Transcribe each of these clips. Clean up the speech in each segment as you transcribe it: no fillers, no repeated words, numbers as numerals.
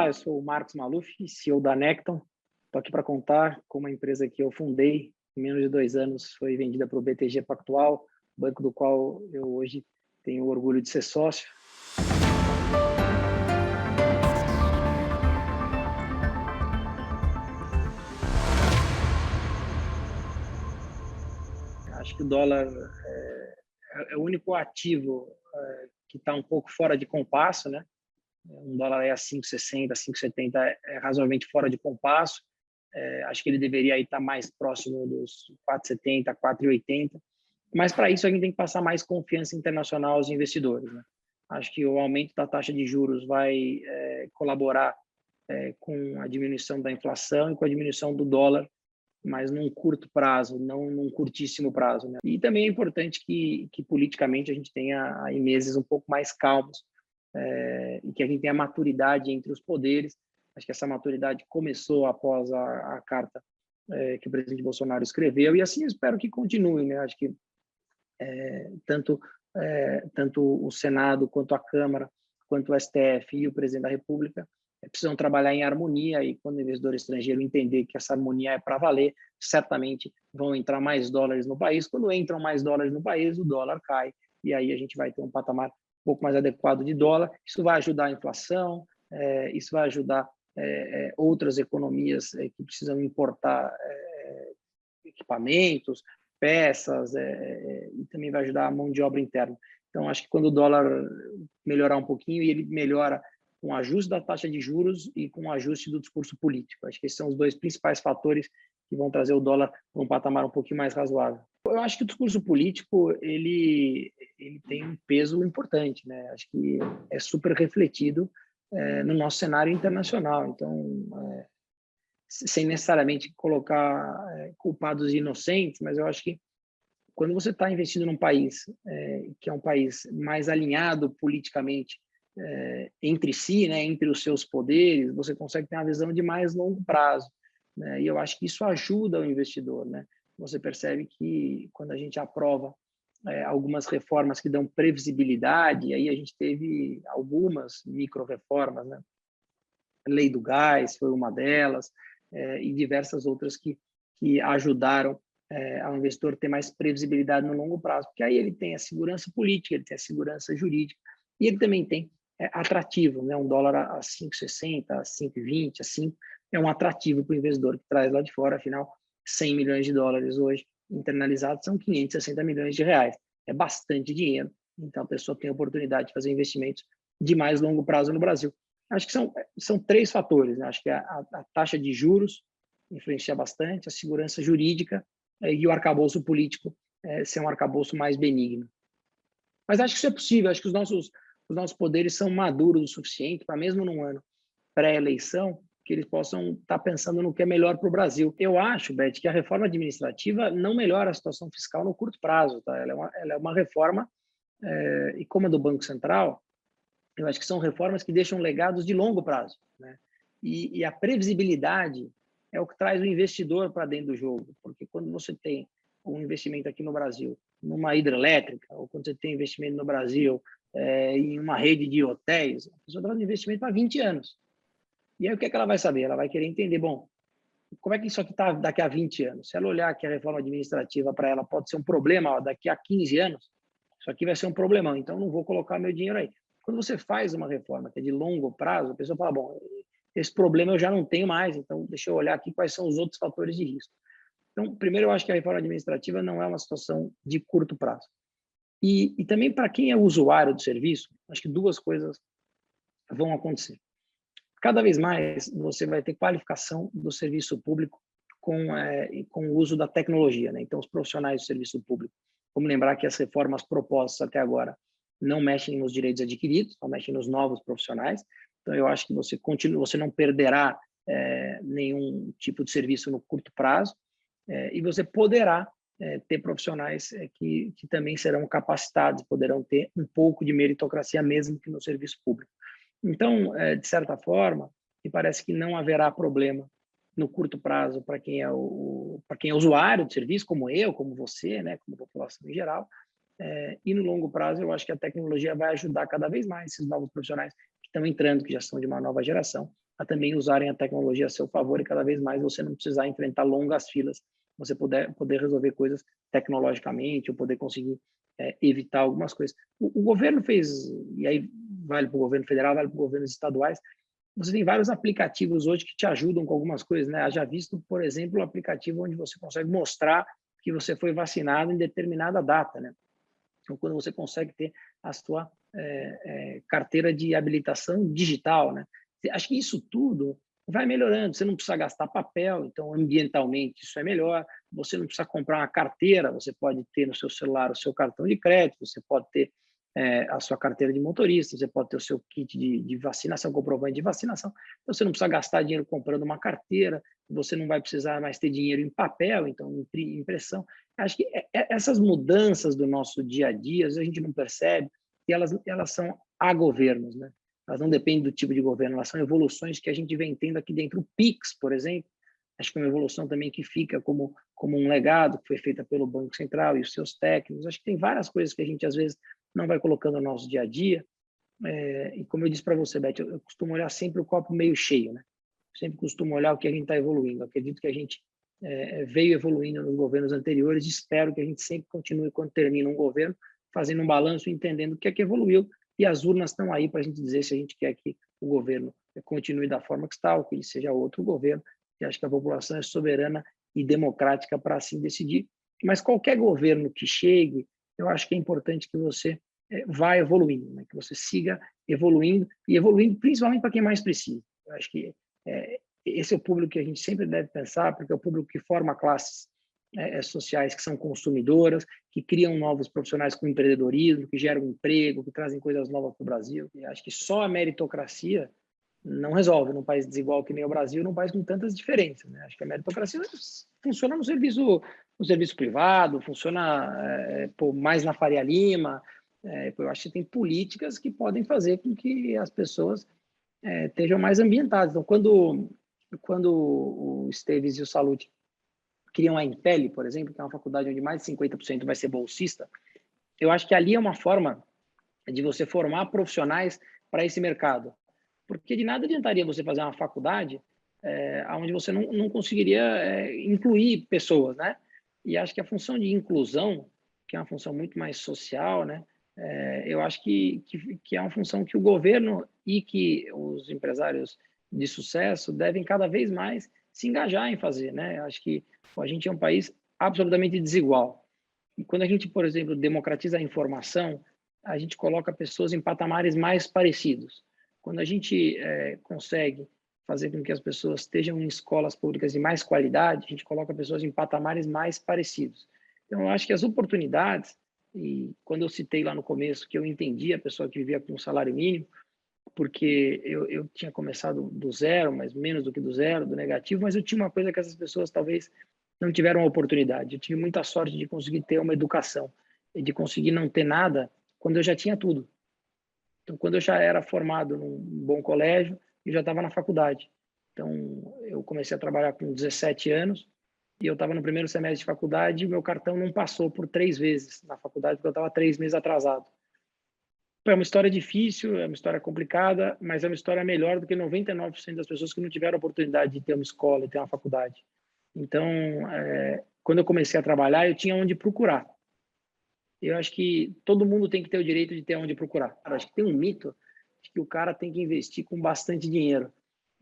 Olá, eu sou o Marcos Maluf, CEO da Necton. Estou aqui para contar como a empresa que eu fundei, em menos de 2 anos, foi vendida para o BTG Pactual, banco do qual eu hoje tenho orgulho de ser sócio. Acho que o dólar é o único ativo que está um pouco fora de compasso, né? Um dólar é a 5,60, 5,70 é razoavelmente fora de compasso. Acho que ele deveria estar mais próximo dos 4,70, 4,80. Mas para isso a gente tem que passar mais confiança internacional aos investidores, né? Acho que o aumento da taxa de juros vai colaborar com a diminuição da inflação e com a diminuição do dólar, mas num curto prazo, não num curtíssimo prazo, né? E também é importante que politicamente a gente tenha aí meses um pouco mais calmos, e que a gente tenha maturidade entre os poderes. Acho que essa maturidade começou após a carta que o presidente Bolsonaro escreveu, e assim eu espero que continue, né? Acho que tanto o Senado, quanto a Câmara, quanto o STF e o presidente da República precisam trabalhar em harmonia, e quando o investidor estrangeiro entender que essa harmonia é para valer, certamente vão entrar mais dólares no país. Quando entram mais dólares no país, o dólar cai, e aí a gente vai ter um patamar um pouco mais adequado de dólar. Isso vai ajudar a inflação, isso vai ajudar outras economias que precisam importar equipamentos, peças, e também vai ajudar a mão de obra interna. Então, acho que quando o dólar melhorar um pouquinho, e ele melhora com o ajuste da taxa de juros e com o ajuste do discurso político. Acho que esses são os dois principais fatores que vão trazer o dólar para um patamar um pouquinho mais razoável. Eu acho que o discurso político ele tem um peso importante, né? Acho que é super refletido no nosso cenário internacional. Então, sem necessariamente colocar culpados inocentes, mas eu acho que quando você está investindo num país que é um país mais alinhado politicamente entre si, né, entre os seus poderes, você consegue ter uma visão de mais longo prazo, né? E eu acho que isso ajuda o investidor, né? Você percebe que quando a gente aprova algumas reformas que dão previsibilidade, e aí a gente teve algumas micro-reformas, né? A lei do gás foi uma delas, e diversas outras que ajudaram ao investidor ter mais previsibilidade no longo prazo, porque aí ele tem a segurança política, ele tem a segurança jurídica, e ele também tem atrativo, né? Um dólar a 5,60, a 5,20, a 5, é um atrativo para o investidor que traz lá de fora. Afinal, 100 milhões de dólares hoje internalizados são 560 milhões de reais. É bastante dinheiro, então a pessoa tem a oportunidade de fazer investimentos de mais longo prazo no Brasil. Acho que são 3 fatores, né? Acho que a taxa de juros influencia bastante, a segurança jurídica e o arcabouço político ser um arcabouço mais benigno. Mas acho que isso é possível. Acho que os nossos poderes são maduros o suficiente para, mesmo num ano pré-eleição, que eles possam estar pensando no que é melhor para o Brasil. Eu acho, Beth, que a reforma administrativa não melhora a situação fiscal no curto prazo, tá? Ela é uma reforma, e como a do Banco Central, eu acho que são reformas que deixam legados de longo prazo, né? E a previsibilidade é o que traz o investidor para dentro do jogo, porque quando você tem um investimento aqui no Brasil, numa hidrelétrica, ou quando você tem investimento no Brasil em uma rede de hotéis, a pessoa está fazendo investimento para 20 anos. E aí o que é que ela vai saber? Ela vai querer entender, bom, como é que isso aqui está daqui a 20 anos? Se ela olhar que a reforma administrativa para ela pode ser um problema, ó, daqui a 15 anos, isso aqui vai ser um problemão, então não vou colocar meu dinheiro aí. Quando você faz uma reforma que é de longo prazo, a pessoa fala, bom, esse problema eu já não tenho mais, então deixa eu olhar aqui quais são os outros fatores de risco. Então, primeiro, eu acho que a reforma administrativa não é uma situação de curto prazo. E também, para quem é usuário do serviço, acho que 2 coisas vão acontecer. Cada vez mais você vai ter qualificação do serviço público com o uso da tecnologia, né? Então, os profissionais do serviço público, vamos lembrar que as reformas propostas até agora não mexem nos direitos adquiridos, não mexem nos novos profissionais. Então, eu acho que você não perderá nenhum tipo de serviço no curto prazo, e você poderá ter profissionais que também serão capacitados, poderão ter um pouco de meritocracia, mesmo que no serviço público. Então, de certa forma, me parece que não haverá problema no curto prazo para quem é usuário de serviço, como eu, como você, né, como a população em geral. E no longo prazo, eu acho que a tecnologia vai ajudar cada vez mais esses novos profissionais que estão entrando, que já são de uma nova geração, a também usarem a tecnologia a seu favor e cada vez mais você não precisar enfrentar longas filas, você poder resolver coisas tecnologicamente, ou poder conseguir evitar algumas coisas. O governo fez, e aí vale para o governo federal, vale para os governos estaduais, você tem vários aplicativos hoje que te ajudam com algumas coisas, né? Já visto, por exemplo, o aplicativo onde você consegue mostrar que você foi vacinado em determinada data, né? Então, quando você consegue ter a sua carteira de habilitação digital, né? Acho que isso tudo vai melhorando. Você não precisa gastar papel, então ambientalmente isso é melhor. Você não precisa comprar uma carteira, você pode ter no seu celular o seu cartão de crédito, você pode ter a sua carteira de motorista, você pode ter o seu kit de vacinação, comprovante de vacinação. Então, você não precisa gastar dinheiro comprando uma carteira, você não vai precisar mais ter dinheiro em papel, então impressão. Acho que essas mudanças do nosso dia a dia, às vezes a gente não percebe, e elas são a governos, né? Elas não dependem do tipo de governo, elas são evoluções que a gente vem tendo aqui dentro. O PIX, por exemplo, acho que é uma evolução também que fica como um legado, que foi feita pelo Banco Central e os seus técnicos. Acho que tem várias coisas que a gente, às vezes, não vai colocando no nosso dia a dia. E como eu disse para você, Beth, eu costumo olhar sempre o copo meio cheio, né? Eu sempre costumo olhar o que a gente está evoluindo. Eu acredito que a gente veio evoluindo nos governos anteriores e espero que a gente sempre continue, quando termina um governo, fazendo um balanço, entendendo o que é que evoluiu, e as urnas estão aí para a gente dizer se a gente quer que o governo continue da forma que está ou que ele seja outro governo. E acho que a população é soberana e democrática para assim decidir. Mas qualquer governo que chegue, eu acho que é importante que você vá evoluindo, né? Que você siga evoluindo, e evoluindo principalmente para quem mais precisa. Eu acho que esse é o público que a gente sempre deve pensar, porque é o público que forma classes sociais que são consumidoras, que criam novos profissionais com empreendedorismo, que geram emprego, que trazem coisas novas para o Brasil. E acho que só a meritocracia não resolve num país desigual que nem o Brasil, num país com tantas diferenças, né? Acho que a meritocracia funciona no serviço privado, funciona mais na Faria Lima. Eu acho que tem políticas que podem fazer com que as pessoas estejam mais ambientadas. Então, quando o Esteves e o Salute criam a Impele, por exemplo, que é uma faculdade onde mais de 50% vai ser bolsista, eu acho que ali é uma forma de você formar profissionais para esse mercado. Porque de nada adiantaria você fazer uma faculdade onde você não conseguiria incluir pessoas, né? E acho que a função de inclusão, que é uma função muito mais social, né? Eu acho que é uma função que o governo e que os empresários de sucesso devem cada vez mais se engajar em fazer, né? Eu acho que a gente é um país absolutamente desigual. E quando a gente, por exemplo, democratiza a informação, a gente coloca pessoas em patamares mais parecidos. Quando a gente consegue fazer com que as pessoas estejam em escolas públicas de mais qualidade, a gente coloca pessoas em patamares mais parecidos. Então, eu acho que as oportunidades, e quando eu citei lá no começo que eu entendi a pessoa que vivia com um salário mínimo, porque eu tinha começado do zero, mas menos do que do zero, do negativo, mas eu tinha uma coisa que essas pessoas talvez não tiveram a oportunidade. Eu tive muita sorte de conseguir ter uma educação e de conseguir não ter nada quando eu já tinha tudo. Então, quando eu já era formado num bom colégio, eu já estava na faculdade. Então, eu comecei a trabalhar com 17 anos e eu estava no primeiro semestre de faculdade e meu cartão não passou por 3 vezes na faculdade, porque eu estava 3 meses atrasado. É uma história difícil, é uma história complicada, mas é uma história melhor do que 99% das pessoas que não tiveram a oportunidade de ter uma escola e ter uma faculdade. Então, quando eu comecei a trabalhar, eu tinha onde procurar. Eu acho que todo mundo tem que ter o direito de ter onde procurar. Eu acho que tem um mito de que o cara tem que investir com bastante dinheiro.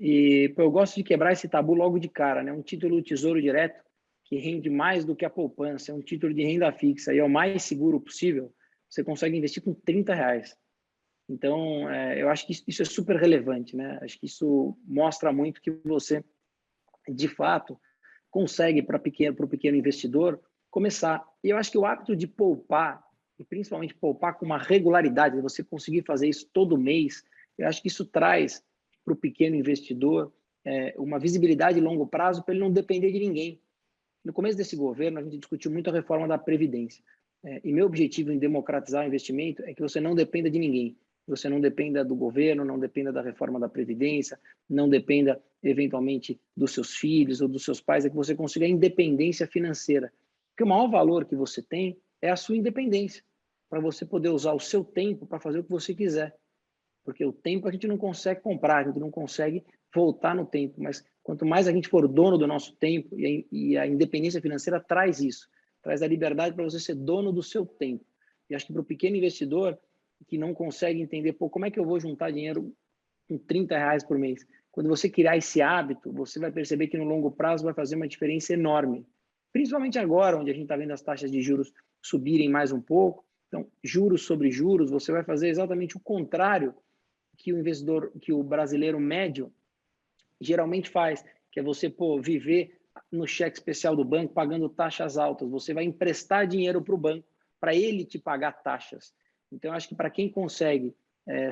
E eu gosto de quebrar esse tabu logo de cara, né? Um título Tesouro Direto que rende mais do que a poupança, é um título de renda fixa e é o mais seguro possível. Você consegue investir com R$ 30. Então, eu acho que isso é super relevante, né? Acho que isso mostra muito que você, de fato, consegue para o pequeno investidor começar. E eu acho que o hábito de poupar, e principalmente poupar com uma regularidade, você conseguir fazer isso todo mês, eu acho que isso traz para o pequeno investidor uma visibilidade de longo prazo para ele não depender de ninguém. No começo desse governo, a gente discutiu muito a reforma da Previdência. E meu objetivo em democratizar o investimento é que você não dependa de ninguém. Você não dependa do governo, não dependa da reforma da Previdência, não dependa, eventualmente, dos seus filhos ou dos seus pais, é que você consiga a independência financeira. Porque o maior valor que você tem é a sua independência, para você poder usar o seu tempo para fazer o que você quiser. Porque o tempo a gente não consegue comprar, a gente não consegue voltar no tempo, mas quanto mais a gente for dono do nosso tempo, e a independência financeira traz isso, traz a liberdade para você ser dono do seu tempo. E acho que para o pequeno investidor que não consegue entender, pô, como é que eu vou juntar dinheiro com R$ 30 por mês? Quando você criar esse hábito, você vai perceber que no longo prazo vai fazer uma diferença enorme. Principalmente agora, onde a gente está vendo as taxas de juros subirem mais um pouco. Então, juros sobre juros, você vai fazer exatamente o contrário que o investidor, que o brasileiro médio geralmente faz, que é você, pô, viver no cheque especial do banco pagando taxas altas. Você vai emprestar dinheiro para o banco para ele te pagar taxas. Então, eu acho que para quem consegue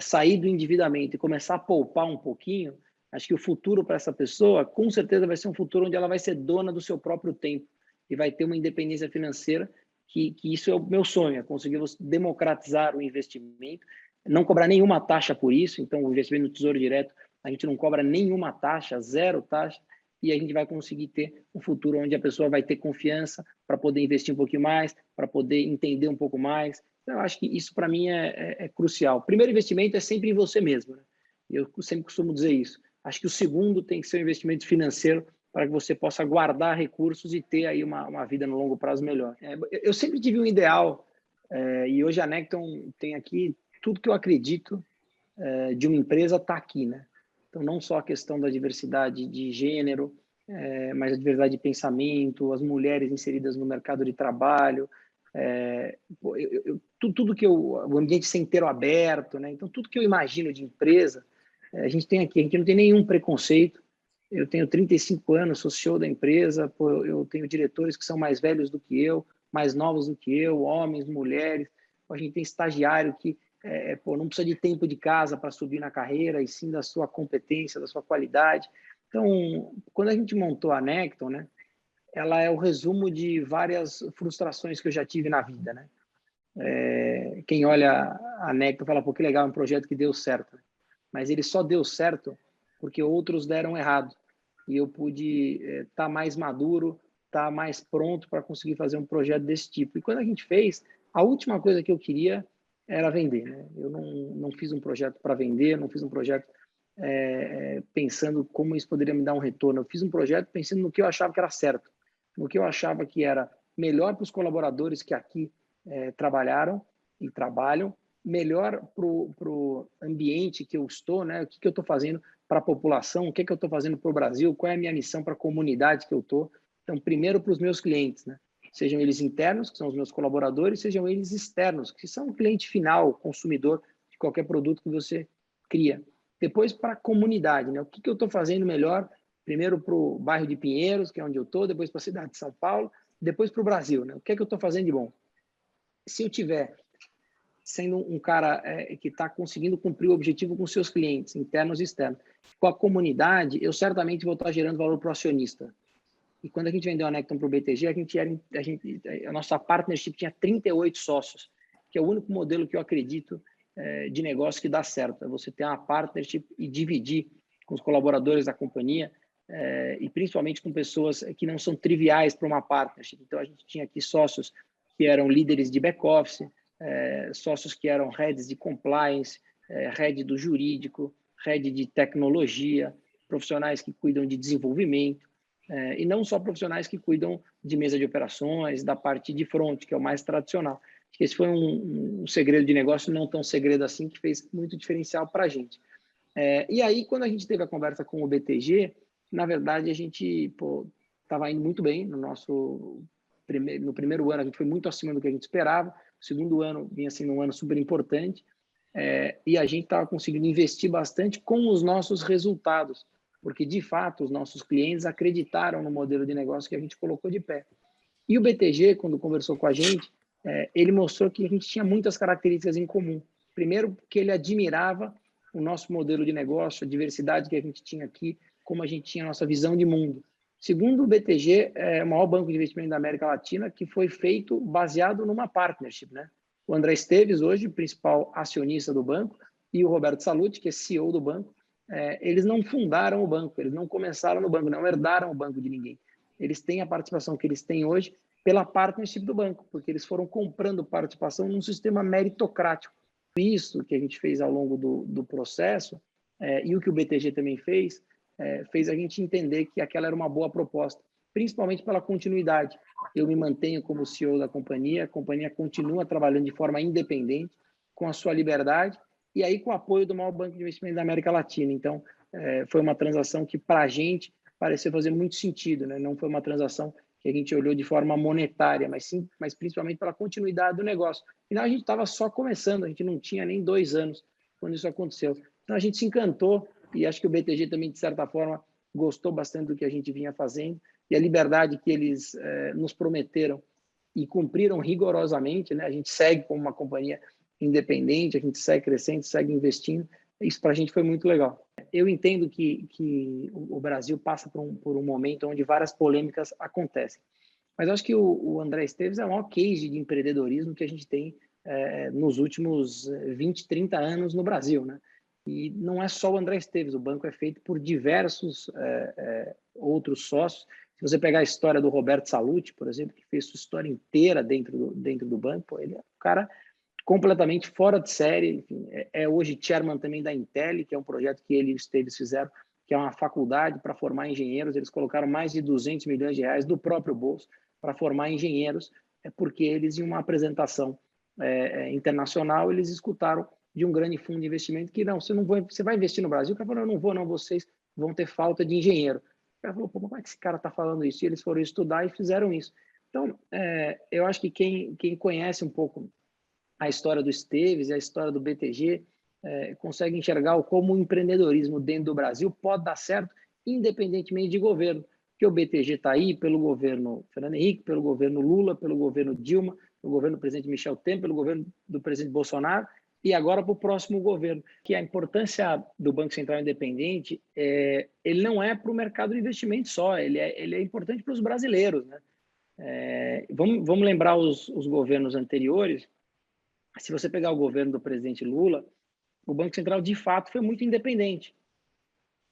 sair do endividamento e começar a poupar um pouquinho, acho que o futuro para essa pessoa, com certeza, vai ser um futuro onde ela vai ser dona do seu próprio tempo e vai ter uma independência financeira, que isso é o meu sonho, é conseguir democratizar o investimento, não cobrar nenhuma taxa por isso. Então, o investimento no Tesouro Direto, a gente não cobra nenhuma taxa, zero taxa, e a gente vai conseguir ter um futuro onde a pessoa vai ter confiança para poder investir um pouquinho mais, para poder entender um pouco mais. Então, eu acho que isso, para mim, é crucial. O primeiro investimento é sempre em você mesmo, né? Eu sempre costumo dizer isso. Acho que o segundo tem que ser um investimento financeiro para que você possa guardar recursos e ter aí uma vida no longo prazo melhor. Eu sempre tive um ideal, e hoje a Necton tem aqui tudo que eu acredito de uma empresa está aqui, né? Então, não só a questão da diversidade de gênero, mas a diversidade de pensamento, as mulheres inseridas no mercado de trabalho, tudo que o ambiente centeiro aberto, né? Então, tudo que eu imagino de empresa, a gente tem aqui, a gente não tem nenhum preconceito. Eu tenho 35 anos, sou CEO da empresa, pô, eu tenho diretores que são mais velhos do que eu, mais novos do que eu, homens, mulheres. A gente tem estagiário que não precisa de tempo de casa para subir na carreira, e sim da sua competência, da sua qualidade. Então, quando a gente montou a Necton, né, ela é o resumo de várias frustrações que eu já tive na vida, né? Quem olha a Necton fala, pô, que legal, é um projeto que deu certo. Mas ele só deu certo porque outros deram errado. E eu pude estar mais maduro, estar mais pronto para conseguir fazer um projeto desse tipo. E quando a gente fez, a última coisa que eu queria era vender, né? Eu não fiz um projeto para vender, não fiz um projeto pensando como isso poderia me dar um retorno. Eu fiz um projeto pensando no que eu achava que era certo, no que eu achava que era melhor para os colaboradores que aqui trabalharam e trabalham, melhor para o ambiente que eu estou, né? O que eu estou fazendo para a população, o que eu estou fazendo para o Brasil, qual é a minha missão para a comunidade que eu estou. Então, primeiro para os meus clientes, né? Sejam eles internos, que são os meus colaboradores, sejam eles externos, que são o cliente final, consumidor de qualquer produto que você cria. Depois para a comunidade, né? O que eu estou fazendo melhor, primeiro para o bairro de Pinheiros, que é onde eu estou, depois para a cidade de São Paulo, depois para o Brasil, né? O que eu estou fazendo de bom? Se eu tiver sendo um cara que está conseguindo cumprir o objetivo com seus clientes, internos e externos, com a comunidade, eu certamente vou estar gerando valor para o acionista. E quando a gente vendeu a Necton para o BTG, a nossa partnership tinha 38 sócios, que é o único modelo que eu acredito de negócio que dá certo. É você ter uma partnership e dividir com os colaboradores da companhia, e principalmente com pessoas que não são triviais para uma partnership. Então, a gente tinha aqui sócios que eram líderes de back-office, sócios que eram heads de compliance, head do jurídico, head de tecnologia, profissionais que cuidam de desenvolvimento, e não só profissionais que cuidam de mesa de operações, da parte de front, que é o mais tradicional. Acho que esse foi um segredo de negócio, não tão segredo assim, que fez muito diferencial para a gente. E aí, quando a gente teve a conversa com o BTG, na verdade, a gente estava indo muito bem no primeiro ano, a gente foi muito acima do que a gente esperava. O segundo ano vinha sendo um ano super importante, e a gente estava conseguindo investir bastante com os nossos resultados, porque, de fato, os nossos clientes acreditaram no modelo de negócio que a gente colocou de pé. E o BTG, quando conversou com a gente, ele mostrou que a gente tinha muitas características em comum. Primeiro, que ele admirava o nosso modelo de negócio, a diversidade que a gente tinha aqui, como a gente tinha a nossa visão de mundo. Segundo, o BTG é o maior banco de investimento da América Latina, que foi feito baseado numa partnership, né? O André Esteves, hoje, principal acionista do banco, e o Roberto Sallouti, que é CEO do banco, eles não fundaram o banco, eles não começaram no banco, não herdaram o banco de ninguém. Eles têm a participação que eles têm hoje pela partnership do banco, porque eles foram comprando participação num sistema meritocrático. Isso que a gente fez ao longo do processo, e o que o BTG também fez, fez a gente entender que aquela era uma boa proposta, principalmente pela continuidade. Eu me mantenho como CEO da companhia, a companhia continua trabalhando de forma independente, com a sua liberdade, e aí com o apoio do maior banco de investimento da América Latina. Então, foi uma transação que, para a gente, pareceu fazer muito sentido, né? Não foi uma transação que a gente olhou de forma monetária, mas principalmente pela continuidade do negócio. Afinal, a gente estava só começando, a gente não tinha nem 2 anos quando isso aconteceu. Então, a gente se encantou, e acho que o BTG também, de certa forma, gostou bastante do que a gente vinha fazendo, e a liberdade que eles nos prometeram e cumpriram rigorosamente, né? A gente segue como uma companhia independente, a gente segue crescendo, segue investindo. Isso para a gente foi muito legal. Eu entendo que o Brasil passa por um momento onde várias polêmicas acontecem. Mas acho que o André Esteves é o maior case de empreendedorismo que a gente tem nos últimos 20, 30 anos no Brasil, né? E não é só o André Esteves, o banco é feito por diversos outros sócios. Se você pegar a história do Roberto Salluti, por exemplo, que fez sua história inteira dentro do banco, ele é um cara completamente fora de série. Enfim, hoje chairman também da Intel, que é um projeto que ele e o Esteves fizeram, que é uma faculdade para formar engenheiros. Eles colocaram mais de 200 milhões de reais do próprio bolso para formar engenheiros, porque eles, em uma apresentação internacional, eles escutaram de um grande fundo de investimento que, não, você vai investir no Brasil? O cara falou, não vou, não, vocês vão ter falta de engenheiro. O cara falou, pô, como é que esse cara está falando isso? E eles foram estudar e fizeram isso. Então, eu acho que quem conhece um pouco a história do Esteves e a história do BTG consegue enxergar como o empreendedorismo dentro do Brasil pode dar certo, independentemente de governo. Porque o BTG está aí pelo governo Fernando Henrique, pelo governo Lula, pelo governo Dilma, pelo governo do presidente Michel Temer, pelo governo do presidente Bolsonaro, e agora para o próximo governo. Que a importância do Banco Central Independente, ele não é para o mercado de investimento só, ele é importante para os brasileiros, né? Vamos lembrar os governos anteriores. Se você pegar o governo do presidente Lula, o Banco Central, de fato, foi muito independente.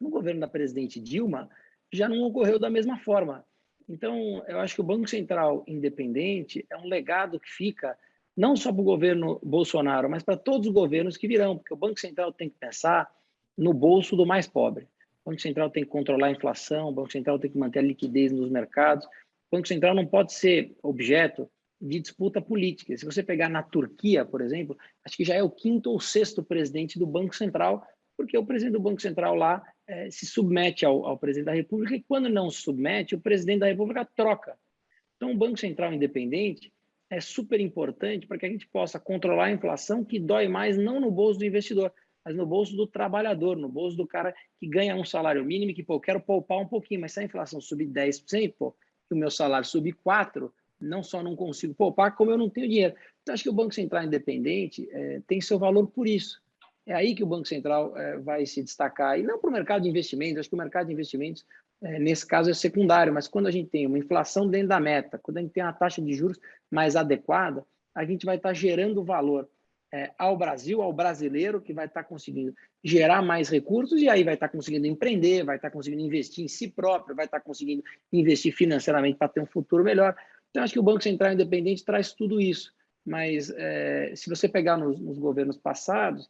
No governo da presidente Dilma, já não ocorreu da mesma forma. Então, eu acho que o Banco Central independente é um legado que fica não só para o governo Bolsonaro, mas para todos os governos que virão, porque o Banco Central tem que pensar no bolso do mais pobre. O Banco Central tem que controlar a inflação, o Banco Central tem que manter a liquidez nos mercados. O Banco Central não pode ser objeto de disputa política. Se você pegar na Turquia, por exemplo, acho que já é o 5º ou 6º presidente do Banco Central, porque o presidente do Banco Central lá se submete ao presidente da República, e quando não se submete, o presidente da República troca. Então, o Banco Central independente é super importante para que a gente possa controlar a inflação, que dói mais não no bolso do investidor, mas no bolso do trabalhador, no bolso do cara que ganha um salário mínimo, que, pô, eu quero poupar um pouquinho, mas se a inflação subir 10%, pô, que o meu salário subir 4%, não só não consigo poupar, como eu não tenho dinheiro. Então, acho que o Banco Central independente tem seu valor por isso. É aí que o Banco Central vai se destacar, e não para o mercado de investimentos. Acho que o mercado de investimentos, nesse caso, é secundário, mas quando a gente tem uma inflação dentro da meta, quando a gente tem uma taxa de juros mais adequada, a gente vai estar gerando valor ao Brasil, ao brasileiro, que vai estar conseguindo gerar mais recursos, e aí vai estar conseguindo empreender, vai estar conseguindo investir em si próprio, vai estar conseguindo investir financeiramente para ter um futuro melhor. Então, acho que o Banco Central independente traz tudo isso. Mas, se você pegar nos governos passados,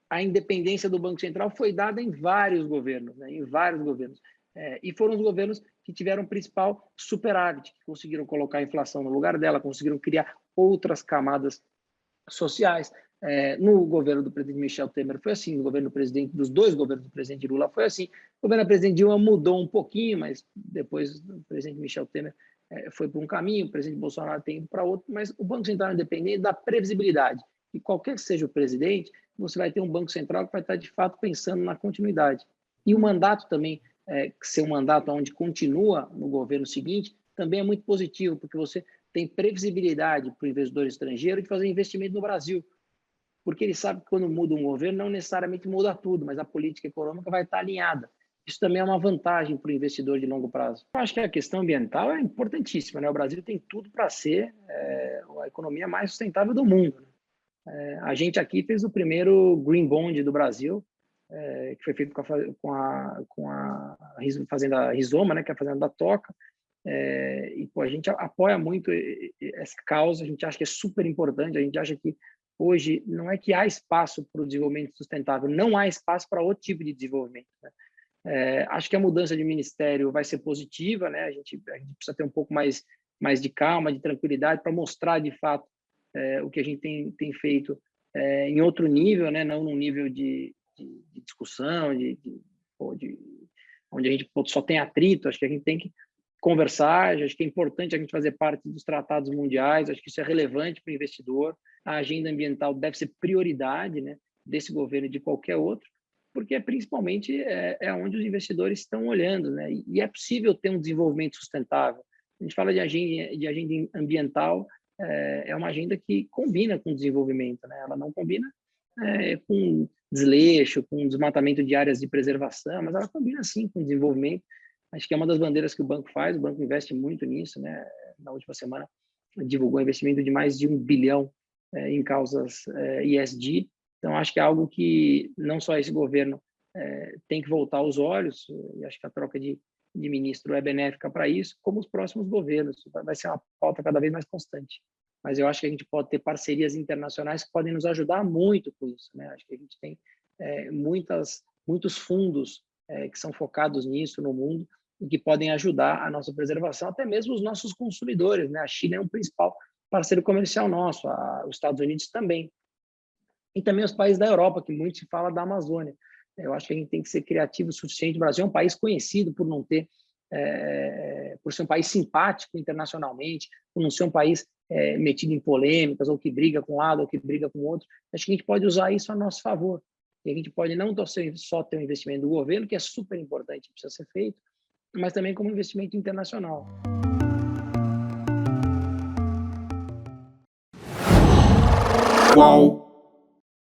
a independência do Banco Central foi dada em vários governos, né? Em vários governos. E foram os governos que tiveram o principal superávit, que conseguiram colocar a inflação no lugar dela, conseguiram criar outras camadas sociais. No governo do presidente Michel Temer foi assim, no governo dos dois governos do presidente Lula foi assim. O governo do presidente Dilma mudou um pouquinho, mas depois o presidente Michel Temer foi para um caminho, o presidente Bolsonaro tem ido para outro, mas o Banco Central independente dá previsibilidade. E qualquer que seja o presidente, você vai ter um Banco Central que vai estar, de fato, pensando na continuidade. E o mandato também, ser um mandato onde continua no governo seguinte, também é muito positivo, porque você tem previsibilidade para o investidor estrangeiro de fazer investimento no Brasil, porque ele sabe que quando muda um governo, não necessariamente muda tudo, mas a política econômica vai estar alinhada. Isso também é uma vantagem para o investidor de longo prazo. Eu acho que a questão ambiental é importantíssima, né? O Brasil tem tudo para ser a economia mais sustentável do mundo, né? A gente aqui fez o primeiro Green Bond do Brasil, que foi feito com a fazenda Rizoma, né, que é a fazenda da Toca. E pô, a gente apoia muito essa causa, a gente acha que é super importante, a gente acha que hoje não é que há espaço para o desenvolvimento sustentável, não há espaço para outro tipo de desenvolvimento, né? Acho que a mudança de ministério vai ser positiva, né? A gente precisa ter um pouco mais de calma, de tranquilidade, para mostrar de fato o que a gente tem feito em outro nível, né? Não num nível de discussão, onde a gente só tem atrito. Acho que a gente tem que conversar, acho que é importante a gente fazer parte dos tratados mundiais, acho que isso é relevante para o investidor. A agenda ambiental deve ser prioridade, né, desse governo e de qualquer outro, porque principalmente é onde os investidores estão olhando, né? E é possível ter um desenvolvimento sustentável. A gente fala de agenda ambiental, é uma agenda que combina com o desenvolvimento, né? Ela não combina com desleixo, com desmatamento de áreas de preservação, mas ela combina sim com o desenvolvimento. Acho que é uma das bandeiras que o banco faz, o banco investe muito nisso, né? Na última semana divulgou investimento de mais de 1 bilhão em causas ESG. Então, acho que é algo que não só esse governo tem que voltar os olhos, e acho que a troca de ministro é benéfica para isso, como os próximos governos. Vai ser uma pauta cada vez mais constante. Mas eu acho que a gente pode ter parcerias internacionais que podem nos ajudar muito com isso, né? Acho que a gente tem muitos fundos que são focados nisso no mundo e que podem ajudar a nossa preservação, até mesmo os nossos consumidores, né? A China é um principal parceiro comercial nosso, os Estados Unidos também. E também os países da Europa, que muito se fala da Amazônia. Eu acho que a gente tem que ser criativo o suficiente. O Brasil é um país conhecido por não ter, por ser um país simpático internacionalmente, por não ser um país metido em polêmicas, ou que briga com um lado, ou que briga com o outro. Acho que a gente pode usar isso a nosso favor. E a gente pode não só ter um investimento do governo, que é super importante, precisa ser feito, mas também como investimento internacional. Qual